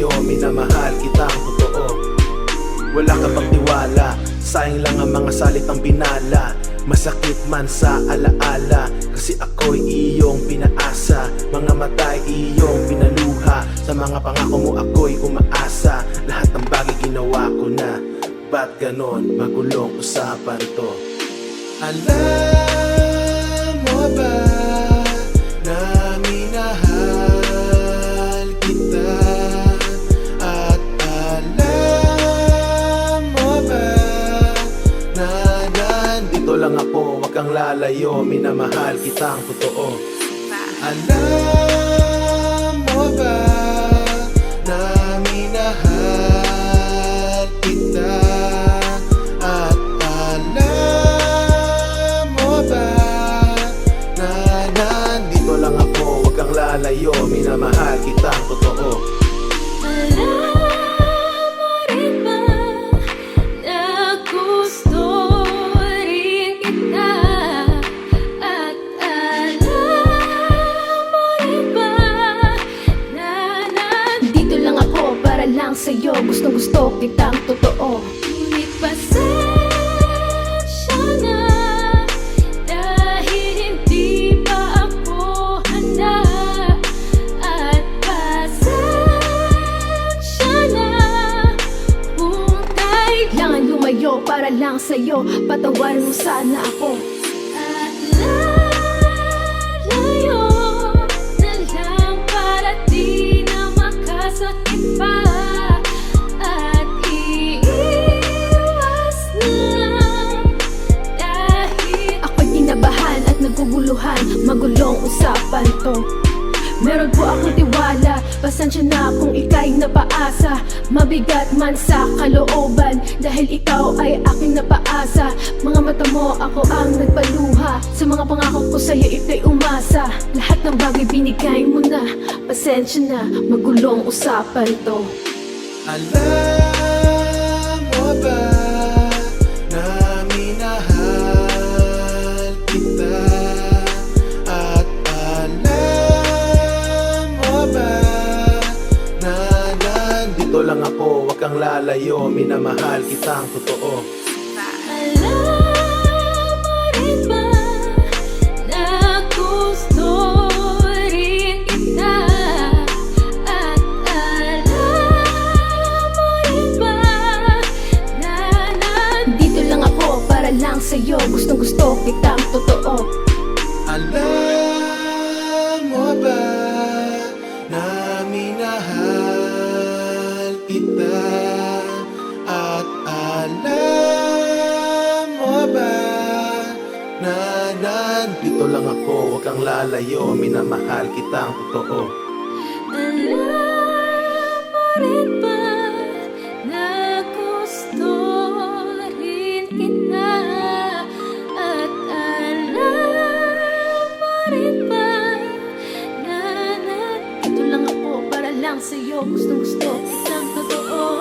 lalayo, minamahal kitang totoo. Wala ka bang tiwala, sayang lang ang mga salitang binala. Masakit man sa alaala, kasi ako'y iyong pinaasa. Mga mata'y iyong pinaluha, sa mga pangako mo ako'y umaasa. Lahat ng bagay ginawa ko na, ba't ganon? Magulong usapan to. Alam mo ba na minahal kita? At alam mo ba na nandito lang ako, wag kang lalayo, minamahal kitang totoo. Alam mo ba na minahal kita? At alam mo ba na nandito lang ako, wag kang lalayo, minamahal kitang totoo. Sa'yo, gustong-gusto kitang totoo. Ngunit pasensya na, dahil hindi pa ako handa. At pasensya na, kung kailangan lumayo para lang sa'yo, patawarin mo sana ako. At lalayo na lang para di na makasakit pa. Magulong usapan to. Meron po akong tiwala, pasensya na kung ika'y napaasa. Mabigat man sa kalooban, dahil ikaw ay aking napaasa. Mga mata mo, ako ang nagpaluha. Sa mga pangako ko sa'yo, ito'y umasa. Lahat ng bagay binigay mo na, pasensya na, magulong usapan to. Alam mo ba na minahal kita? Lang ako, wag kang lalayo, minamahal kitang totoo. Alam mo rin ba na gusto rin kita? At alam mo rin ba na nandito lang ako para lang sa'yo, gustong-gusto kitang totoo. Alam mo ba na minahal kita? At alam mo ba na nandito lang ako, wag kang lalayo, minamahal kitang totoo. Alam mo rin ba na gusto rin kita? At alam mo rin ba na nandito lang ako para lang sa'yo, gustong-gusto kitang totoo.